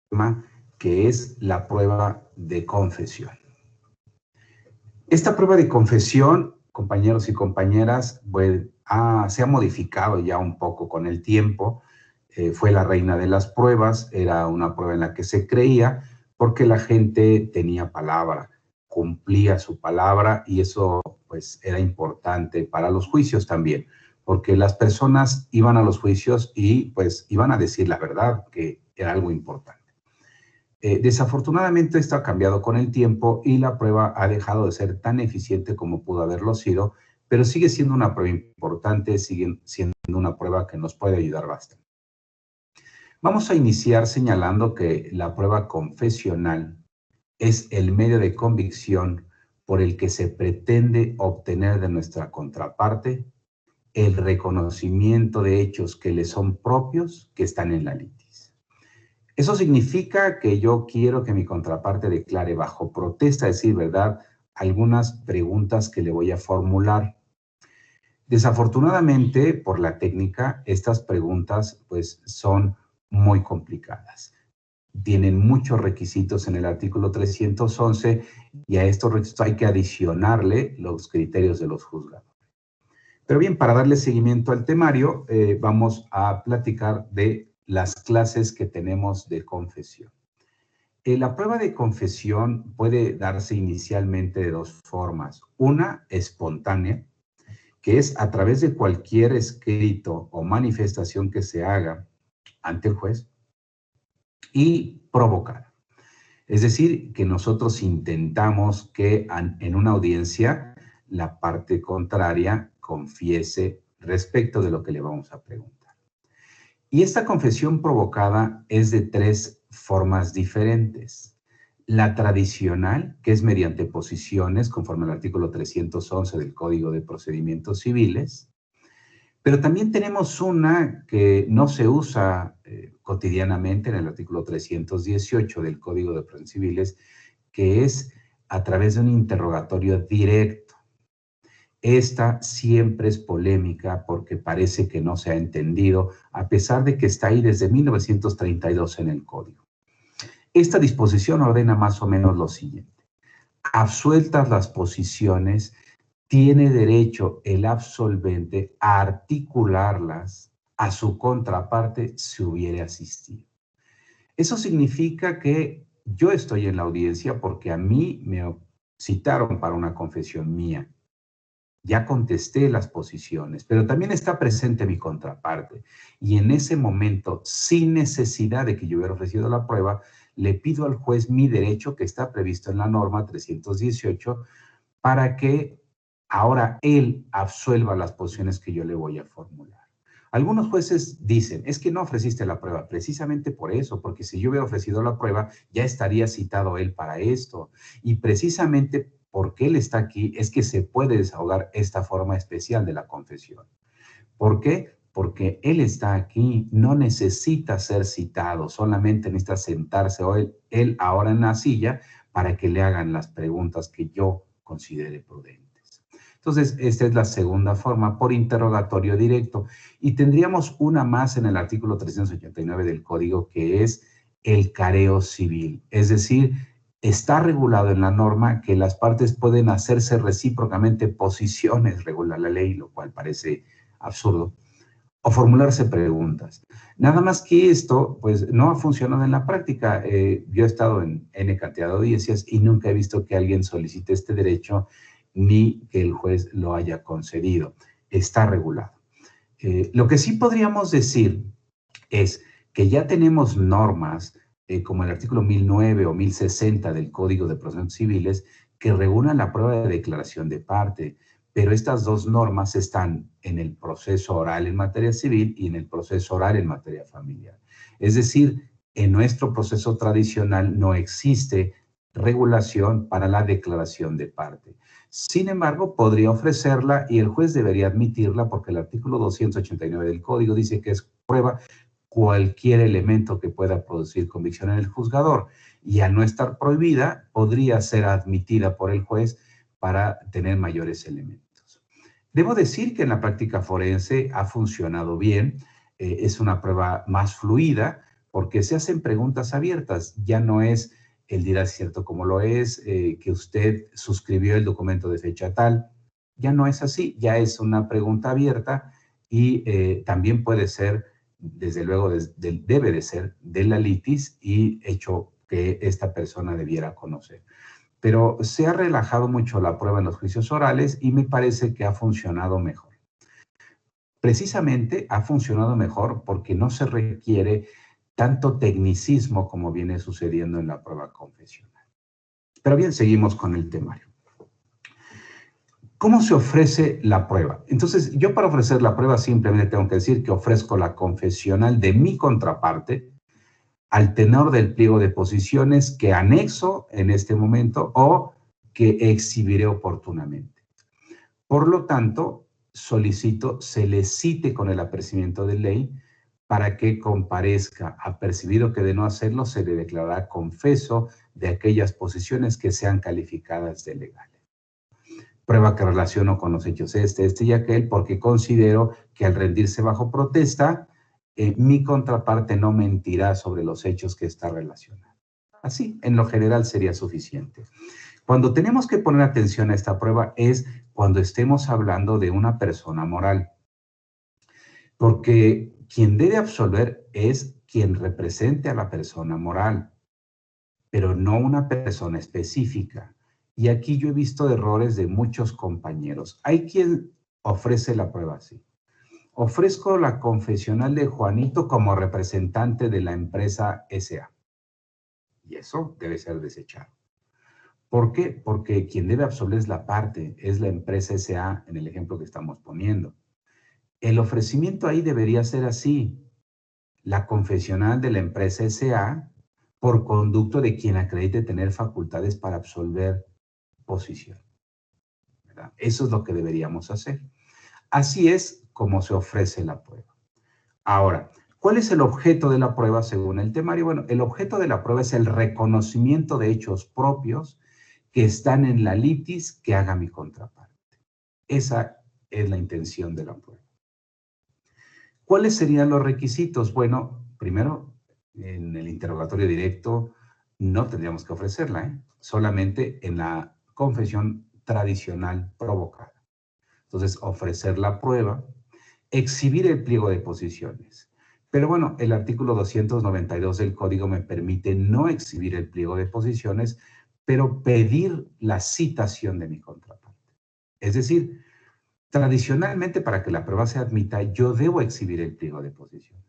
tema que es la prueba de confesión. Esta prueba de confesión, compañeros y compañeras, pues, se ha modificado ya un poco con el tiempo. Fue la reina de las pruebas, era una prueba en la que se creía porque la gente tenía palabra, cumplía su palabra y eso pues era importante para los juicios también, porque las personas iban a los juicios y pues iban a decir la verdad, que era algo importante. Desafortunadamente esto ha cambiado con el tiempo y la prueba ha dejado de ser tan eficiente como pudo haberlo sido, pero sigue siendo una prueba importante, sigue siendo una prueba que nos puede ayudar bastante. Vamos a iniciar señalando que la prueba confesional es el medio de convicción por el que se pretende obtener de nuestra contraparte el reconocimiento de hechos que le son propios que están en la litis. Eso significa que yo quiero que mi contraparte declare bajo protesta, a decir verdad, algunas preguntas que le voy a formular. Desafortunadamente, por la técnica, estas preguntas pues son muy complicadas. Tienen muchos requisitos en el artículo 311 y a estos requisitos hay que adicionarle los criterios de los juzgados. Pero bien, para darle seguimiento al temario, vamos a platicar de las clases que tenemos de confesión. La prueba de confesión puede darse inicialmente de dos formas. Una, espontánea, que es a través de cualquier escrito o manifestación que se haga ante el juez, y provocada. Es decir, que nosotros intentamos que en una audiencia la parte contraria confiese respecto de lo que le vamos a preguntar. Y esta confesión provocada es de tres formas diferentes. La tradicional, que es mediante posiciones, conforme al artículo 311 del Código de Procedimientos Civiles, pero también tenemos una que no se usa cotidianamente en el artículo 318 del Código de Procedimientos Civiles, que es a través de un interrogatorio directo. Esta siempre es polémica porque parece que no se ha entendido, a pesar de que está ahí desde 1932 en el Código. Esta disposición ordena más o menos lo siguiente. Absueltas las posiciones, tiene derecho el absolvente a articularlas a su contraparte si hubiere asistido. Eso significa que yo estoy en la audiencia porque a mí me citaron para una confesión mía. Ya contesté las posiciones, pero también está presente mi contraparte. Y en ese momento, sin necesidad de que yo hubiera ofrecido la prueba, le pido al juez mi derecho que está previsto en la norma 318 para que ahora él absuelva las posiciones que yo le voy a formular. Algunos jueces dicen, es que no ofreciste la prueba, precisamente por eso, porque si yo hubiera ofrecido la prueba, ya estaría citado él para esto. Y precisamente porque él está aquí, es que se puede desahogar esta forma especial de la confesión. ¿Por qué? Porque él está aquí, no necesita ser citado, solamente necesita sentarse o él ahora en la silla para que le hagan las preguntas que yo considere prudentes. Entonces, esta es la segunda forma, por interrogatorio directo. Y tendríamos una más en el artículo 389 del Código, que es el careo civil. Es decir, está regulado en la norma que las partes pueden hacerse recíprocamente posiciones, regula la ley, lo cual parece absurdo, o formularse preguntas. Nada más que esto, pues, no ha funcionado en la práctica. Yo he estado en N cantidad de audiencias y nunca he visto que alguien solicite este derecho ni que el juez lo haya concedido. Está regulado. Lo que sí podríamos decir es que ya tenemos normas como el artículo 1009 o 1060 del Código de Procedimientos Civiles que regulan la prueba de declaración de parte, pero estas dos normas están en el proceso oral en materia civil y en el proceso oral en materia familiar. Es decir, en nuestro proceso tradicional no existe regulación para la declaración de parte. Sin embargo, podría ofrecerla y el juez debería admitirla porque el artículo 289 del Código dice que es prueba cualquier elemento que pueda producir convicción en el juzgador y al no estar prohibida, podría ser admitida por el juez para tener mayores elementos. Debo decir que en la práctica forense ha funcionado bien, es una prueba más fluida porque se hacen preguntas abiertas. Ya no es el dirá cierto como lo es, que usted suscribió el documento de fecha tal. Ya no es así, ya es una pregunta abierta y también puede ser, desde luego, debe de ser de la litis y hecho que esta persona debiera conocer. Pero se ha relajado mucho la prueba en los juicios orales y me parece que ha funcionado mejor. Precisamente ha funcionado mejor porque no se requiere tanto tecnicismo como viene sucediendo en la prueba confesional. Pero bien, seguimos con el temario. ¿Cómo se ofrece la prueba? Entonces, yo para ofrecer la prueba simplemente tengo que decir que ofrezco la confesional de mi contraparte al tenor del pliego de posiciones que anexo en este momento o que exhibiré oportunamente. Por lo tanto, solicito se le cite con el apercibimiento de ley para que comparezca. Apercibido que de no hacerlo, se le declarará confeso de aquellas posiciones que sean calificadas de legales. Prueba que relaciono con los hechos este y aquel, porque considero que al rendirse bajo protesta, mi contraparte no mentirá sobre los hechos que está relacionado. Así, en lo general, sería suficiente. Cuando tenemos que poner atención a esta prueba es cuando estemos hablando de una persona moral, porque quien debe absolver es quien represente a la persona moral, pero no una persona específica. Y aquí yo he visto errores de muchos compañeros. Hay quien ofrece la prueba así. Ofrezco la confesional de Juanito como representante de la empresa SA. Y eso debe ser desechado. ¿Por qué? Porque quien debe absolver es la parte, es la empresa SA en el ejemplo que estamos poniendo. El ofrecimiento ahí debería ser así. La confesional de la empresa SA por conducto de quien acredite tener facultades para absolver posición, ¿verdad? Eso es lo que deberíamos hacer. Así es como se ofrece la prueba. Ahora, ¿cuál es el objeto de la prueba según el temario? Bueno, el objeto de la prueba es el reconocimiento de hechos propios que están en la litis que haga mi contraparte. Esa es la intención de la prueba. ¿Cuáles serían los requisitos? Bueno, primero, en el interrogatorio directo no tendríamos que ofrecerla, solamente en la confesión tradicional provocada. Entonces, ofrecer la prueba, exhibir el pliego de posiciones. Pero bueno, el artículo 292 del Código me permite no exhibir el pliego de posiciones, pero pedir la citación de mi contraparte. Es decir, tradicionalmente para que la prueba se admita, yo debo exhibir el pliego de posiciones.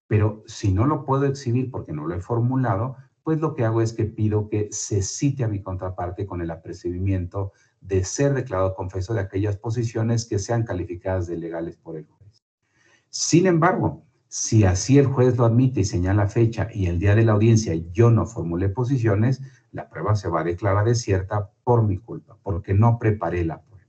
Pero si no lo puedo exhibir porque no lo he formulado, pues lo que hago es que pido que se cite a mi contraparte con el apercibimiento de ser declarado confeso de aquellas posiciones que sean calificadas de legales por el juez. Sin embargo, si así el juez lo admite y señala fecha y el día de la audiencia yo no formulé posiciones, la prueba se va a declarar desierta por mi culpa, porque no preparé la prueba.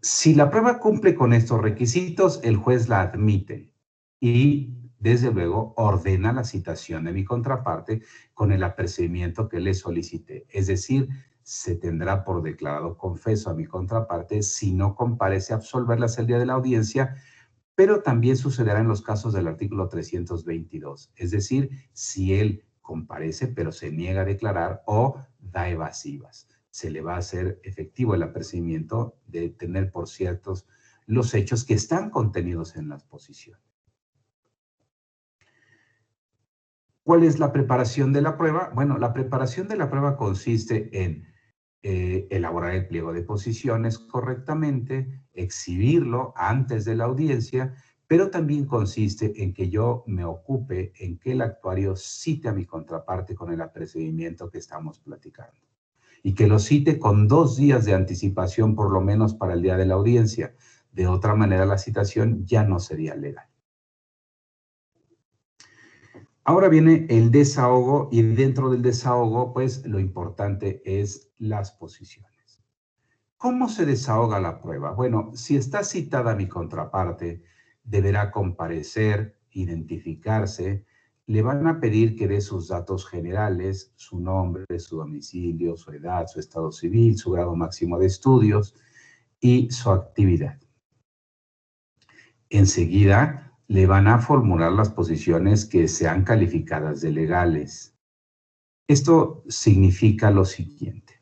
Si la prueba cumple con estos requisitos, el juez la admite y, desde luego, ordena la citación de mi contraparte con el apercibimiento que le solicité. Es decir, se tendrá por declarado confeso a mi contraparte si no comparece a absolverlas el día de la audiencia, pero también sucederá en los casos del artículo 322. Es decir, si él comparece pero se niega a declarar o da evasivas. Se le va a hacer efectivo el apercibimiento de tener por ciertos los hechos que están contenidos en las posiciones. ¿Cuál es la preparación de la prueba? Bueno, la preparación de la prueba consiste en elaborar el pliego de posiciones correctamente, exhibirlo antes de la audiencia, pero también consiste en que yo me ocupe en que el actuario cite a mi contraparte con el apercibimiento que estamos platicando. Y que lo cite con 2 días de anticipación, por lo menos para el día de la audiencia. De otra manera, la citación ya no sería legal. Ahora viene el desahogo y dentro del desahogo, pues lo importante es las posiciones. ¿Cómo se desahoga la prueba? Bueno, si está citada mi contraparte, deberá comparecer, identificarse, le van a pedir que dé sus datos generales, su nombre, su domicilio, su edad, su estado civil, su grado máximo de estudios y su actividad. Enseguida le van a formular las posiciones que sean calificadas de legales. Esto significa lo siguiente.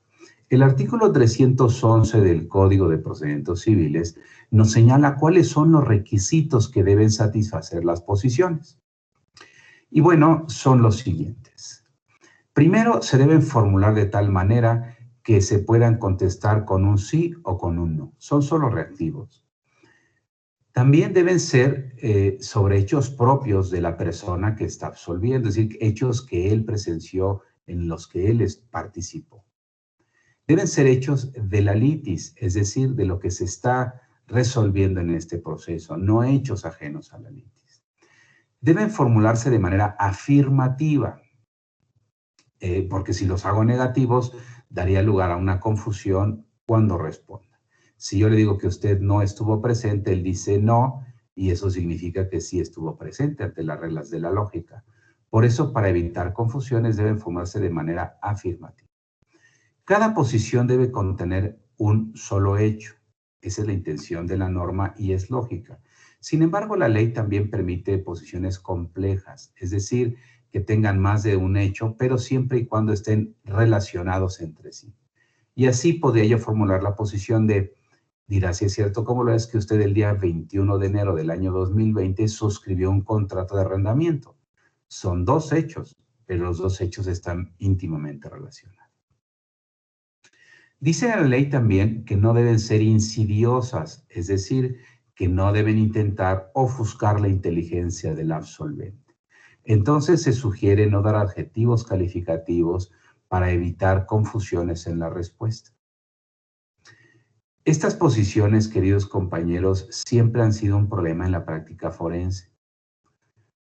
El artículo 311 del Código de Procedimientos Civiles nos señala cuáles son los requisitos que deben satisfacer las posiciones. Y bueno, son los siguientes. Primero, se deben formular de tal manera que se puedan contestar con un sí o con un no. Son solo reactivos. También deben ser sobre hechos propios de la persona que está absolviendo, es decir, hechos que él presenció, en los que él participó. Deben ser hechos de la litis, es decir, de lo que se está resolviendo en este proceso, no hechos ajenos a la litis. Deben formularse de manera afirmativa, porque si los hago negativos, daría lugar a una confusión cuando responda. Si yo le digo que usted no estuvo presente, él dice no, y eso significa que sí estuvo presente ante las reglas de la lógica. Por eso, para evitar confusiones, deben formarse de manera afirmativa. Cada posición debe contener un solo hecho. Esa es la intención de la norma y es lógica. Sin embargo, la ley también permite posiciones complejas, es decir, que tengan más de un hecho, pero siempre y cuando estén relacionados entre sí. Y así podría yo formular la posición de, dirá si es cierto como lo es que usted el día 21 de enero del año 2020 suscribió un contrato de arrendamiento. Son dos hechos, pero los dos hechos están íntimamente relacionados. Dice la ley también que no deben ser insidiosas, es decir, que no deben intentar ofuscar la inteligencia del absolvente. Entonces se sugiere no dar adjetivos calificativos para evitar confusiones en la respuesta. Estas posiciones, queridos compañeros, siempre han sido un problema en la práctica forense.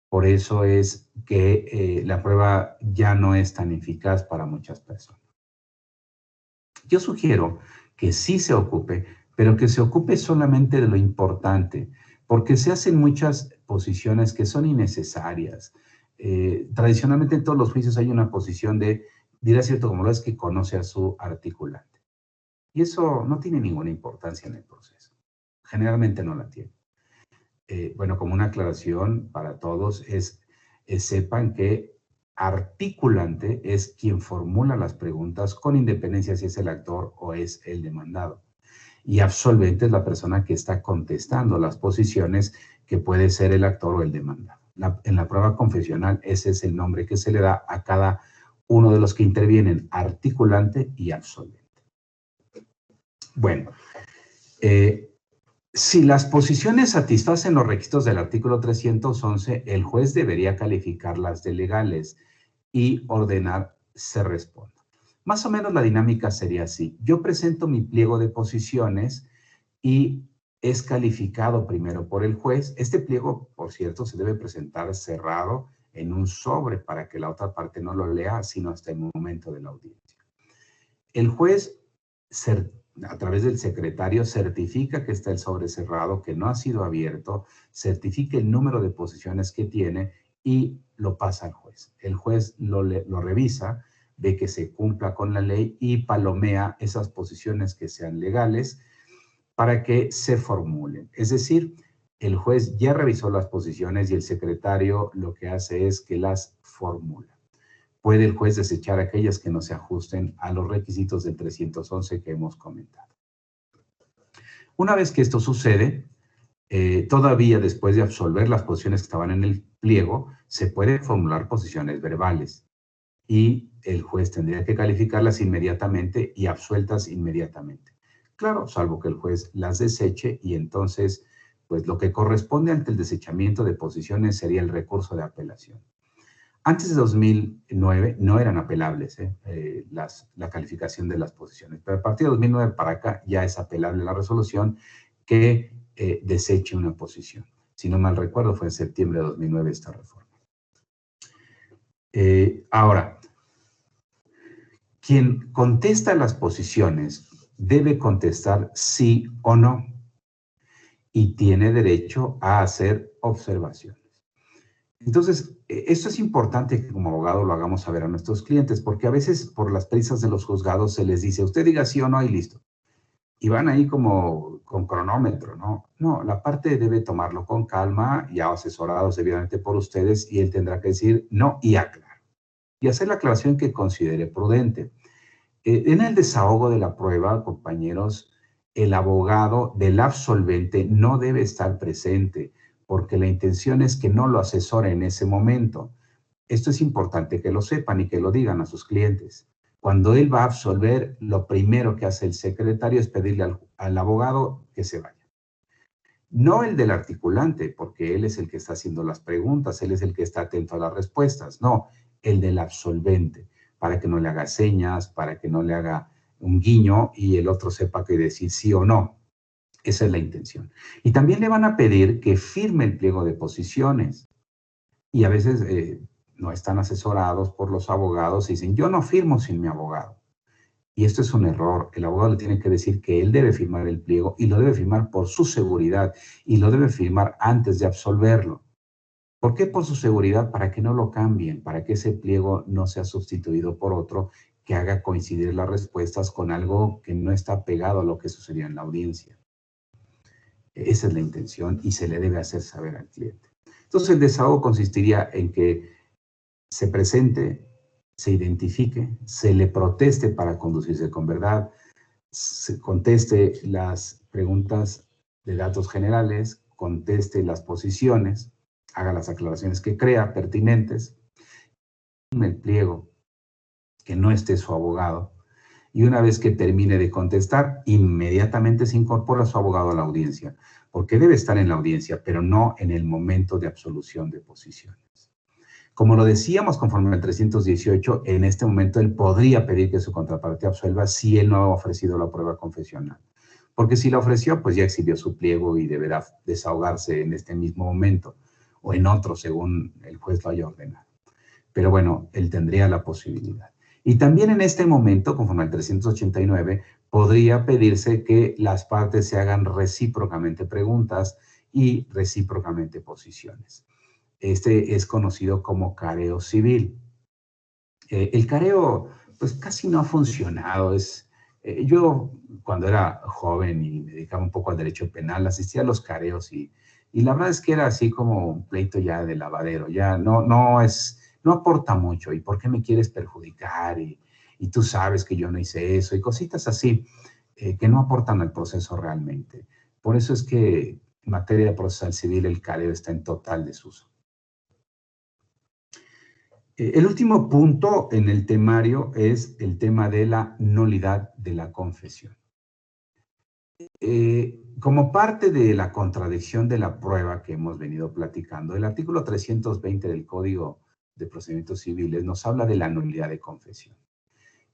Por eso es que la prueba ya no es tan eficaz para muchas personas. Yo sugiero que sí se ocupe, pero que se ocupe solamente de lo importante, porque se hacen muchas posiciones que son innecesarias. Tradicionalmente en todos los juicios hay una posición de, dirá cierto como lo es, que conoce a su articulante. Y eso no tiene ninguna importancia en el proceso. Generalmente no la tiene. Bueno, como una aclaración para todos sepan que articulante es quien formula las preguntas con independencia si es el actor o es el demandado. Y absolvente es la persona que está contestando las posiciones, que puede ser el actor o el demandado. En la prueba confesional ese es el nombre que se le da a cada uno de los que intervienen, articulante y absolvente. Bueno, si las posiciones satisfacen los requisitos del artículo 311, el juez debería calificarlas de legales y ordenar se responda. Más o menos la dinámica sería así. Yo presento mi pliego de posiciones y es calificado primero por el juez. Este pliego, por cierto, se debe presentar cerrado en un sobre para que la otra parte no lo lea, sino hasta el momento de la audiencia. El juez, a través del secretario, certifica que está el sobre cerrado, que no ha sido abierto, certifica el número de posiciones que tiene y lo pasa al juez. El juez lo revisa, ve que se cumpla con la ley y palomea esas posiciones que sean legales para que se formulen. Es decir, el juez ya revisó las posiciones y el secretario lo que hace es que las formula. Puede el juez desechar aquellas que no se ajusten a los requisitos del 311 que hemos comentado. Una vez que esto sucede, todavía después de absolver las posiciones que estaban en el pliego, se pueden formular posiciones verbales y el juez tendría que calificarlas inmediatamente y absueltas inmediatamente. Claro, salvo que el juez las deseche y entonces, pues lo que corresponde ante el desechamiento de posiciones sería el recurso de apelación. Antes de 2009 no eran apelables la calificación de las posiciones, pero a partir de 2009 para acá ya es apelable la resolución que deseche una posición. Si no mal recuerdo, fue en septiembre de 2009 esta reforma. Ahora, quien contesta las posiciones debe contestar sí o no y tiene derecho a hacer observaciones. Entonces, esto es importante que como abogado lo hagamos saber a nuestros clientes, porque a veces por las prisas de los juzgados se les dice, usted diga sí o no y listo. y van ahí como con cronómetro, ¿no? No, la parte debe tomarlo con calma, ya asesorados debidamente por ustedes, y él tendrá que decir no y aclarar. Y hacer la aclaración que considere prudente. En el desahogo de la prueba, compañeros, el abogado del absolvente no debe estar presente, porque la intención es que no lo asesore en ese momento. Esto es importante que lo sepan y que lo digan a sus clientes. Cuando él va a absolver, lo primero que hace el secretario es pedirle al abogado que se vaya. No el del articulante, porque él es el que está haciendo las preguntas, él es el que está atento a las respuestas. No, el del absolvente, para que no le haga señas, para que no le haga un guiño y el otro sepa qué decir sí o no. Esa es la intención. Y también le van a pedir que firme el pliego de posiciones. Y a veces no están asesorados por los abogados y dicen, yo no firmo sin mi abogado. Y esto es un error. El abogado le tiene que decir que él debe firmar el pliego y lo debe firmar por su seguridad y lo debe firmar antes de absolverlo. ¿Por qué? Por su seguridad, para que no lo cambien, para que ese pliego no sea sustituido por otro que haga coincidir las respuestas con algo que no está pegado a lo que sucedió en la audiencia. Esa es la intención y se le debe hacer saber al cliente. Entonces, el desahogo consistiría en que se presente, se identifique, se le proteste para conducirse con verdad, se conteste las preguntas de datos generales, conteste las posiciones, haga las aclaraciones que crea pertinentes, el pliego, que no esté su abogado, y una vez que termine de contestar, inmediatamente se incorpora su abogado a la audiencia, porque debe estar en la audiencia, pero no en el momento de absolución de posiciones. Como lo decíamos conforme al 318, en este momento él podría pedir que su contraparte absuelva si él no ha ofrecido la prueba confesional. Porque si la ofreció, pues ya exhibió su pliego y deberá desahogarse en este mismo momento o en otro, según el juez lo haya ordenado. Pero bueno, él tendría la posibilidad. Y también en este momento, conforme al 389, podría pedirse que las partes se hagan recíprocamente preguntas y recíprocamente posiciones. Este es conocido como careo civil. El careo, pues casi no ha funcionado. Yo, cuando era joven y me dedicaba un poco al derecho penal, asistía a los careos y la verdad es que era así como un pleito ya de lavadero. Ya no aporta mucho. ¿Y por qué me quieres perjudicar? Y tú sabes que yo no hice eso y cositas así que no aportan al proceso realmente. Por eso es que en materia procesal civil el careo está en total desuso. El último punto en el temario es el tema de la nulidad de la confesión. Como parte de la contradicción de la prueba que hemos venido platicando, el artículo 320 del Código de Procedimientos Civiles nos habla de la nulidad de confesión.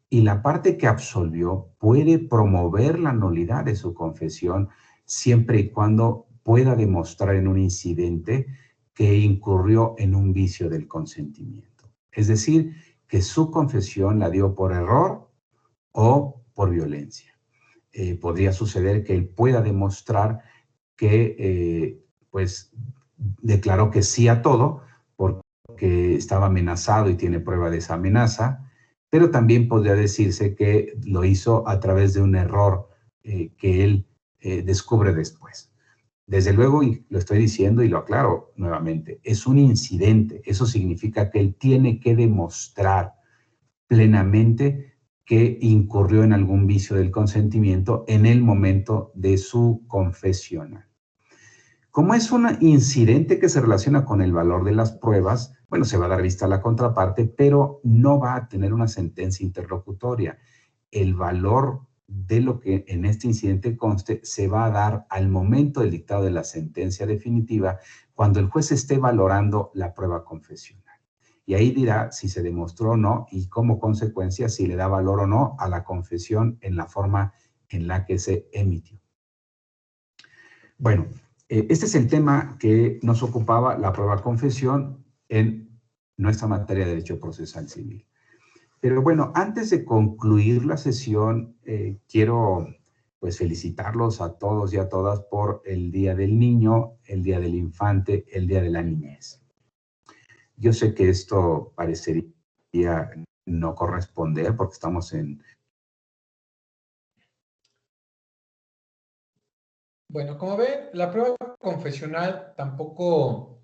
Y la parte que absolvió puede promover la nulidad de su confesión siempre y cuando pueda demostrar en un incidente que incurrió en un vicio del consentimiento. Es decir, que su confesión la dio por error o por violencia. Podría suceder que él pueda demostrar que, pues, declaró que sí a todo porque estaba amenazado y tiene prueba de esa amenaza, pero también podría decirse que lo hizo a través de un error que él descubre después. Desde luego, y lo estoy diciendo y lo aclaro nuevamente, es un incidente. Eso significa que él tiene que demostrar plenamente que incurrió en algún vicio del consentimiento en el momento de su confesión. Como es un incidente que se relaciona con el valor de las pruebas, bueno, se va a dar vista a la contraparte, pero no va a tener una sentencia interlocutoria. El valor de lo que en este incidente conste se va a dar al momento del dictado de la sentencia definitiva, cuando el juez esté valorando la prueba confesional. Y ahí dirá si se demostró o no y como consecuencia si le da valor o no a la confesión en la forma en la que se emitió. Bueno, este es el tema que nos ocupaba la prueba confesión en nuestra materia de Derecho Procesal Civil. Pero bueno, antes de concluir la sesión, quiero pues felicitarlos a todos y a todas por el Día del Niño, el Día del Infante, el Día de la Niñez. Yo sé que esto parecería no corresponder porque estamos en Bueno, como ven, la prueba confesional tampoco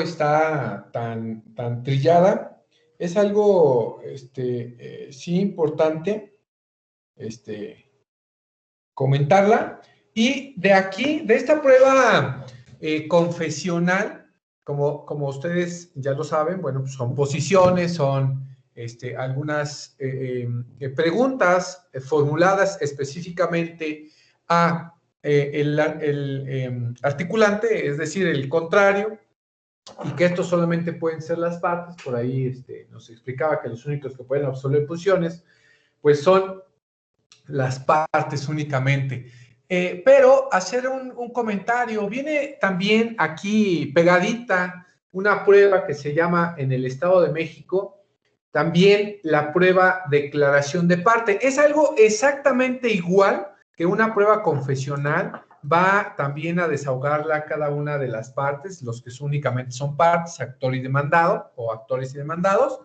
está tan trillada. Es algo, sí importante, comentarla. Y de aquí, de esta prueba confesional, como ustedes ya lo saben, bueno, pues son posiciones, son algunas preguntas formuladas específicamente a el articulante, es decir, el contrario, y que estos solamente pueden ser las partes. Por ahí nos explicaba que los únicos que pueden absolver posiciones, pues son las partes únicamente. Pero hacer un comentario, viene también aquí pegadita una prueba que se llama en el Estado de México, también la prueba declaración de parte. Es algo exactamente igual que una prueba confesional, va también a desahogarla cada una de las partes, los que únicamente son partes, actor y demandado, o actores y demandados.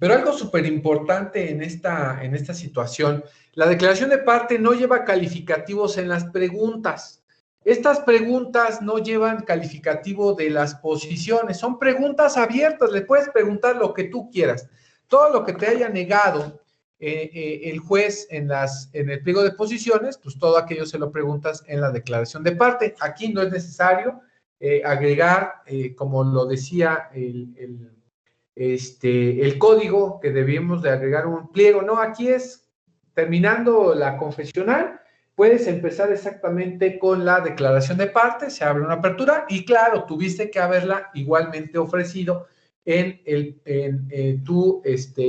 Pero algo súper importante en esta situación, la declaración de parte no lleva calificativos en las preguntas. Estas preguntas no llevan calificativo de las posiciones, son preguntas abiertas, le puedes preguntar lo que tú quieras. Todo lo que te haya negado el juez en el pliego de posiciones, pues todo aquello se lo preguntas en la declaración de parte. Aquí no es necesario agregar, como lo decía el código, que debemos de agregar un pliego. No, aquí es terminando la confesional, puedes empezar exactamente con la declaración de parte, se abre una apertura y claro, tuviste que haberla igualmente ofrecido en tu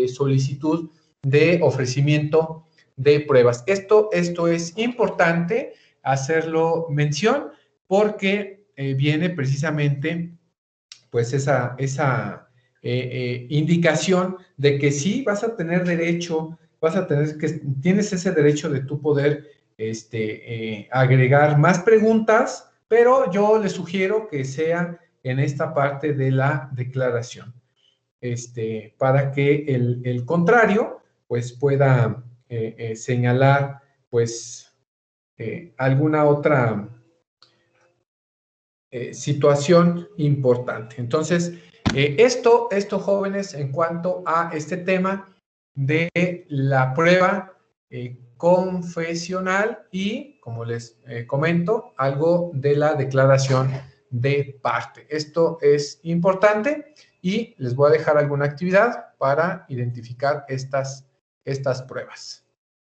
solicitud de ofrecimiento de pruebas. Esto es importante hacerlo mención porque viene precisamente pues esa indicación de que sí vas a tener derecho, tienes ese derecho de tú poder agregar más preguntas, pero yo les sugiero que sea en esta parte de la declaración, para que el contrario pues pueda señalar pues alguna otra situación importante. Entonces, esto, jóvenes, en cuanto a este tema de la prueba confesional y, como les comento, algo de la declaración de parte. Esto es importante y les voy a dejar alguna actividad para identificar estas pruebas.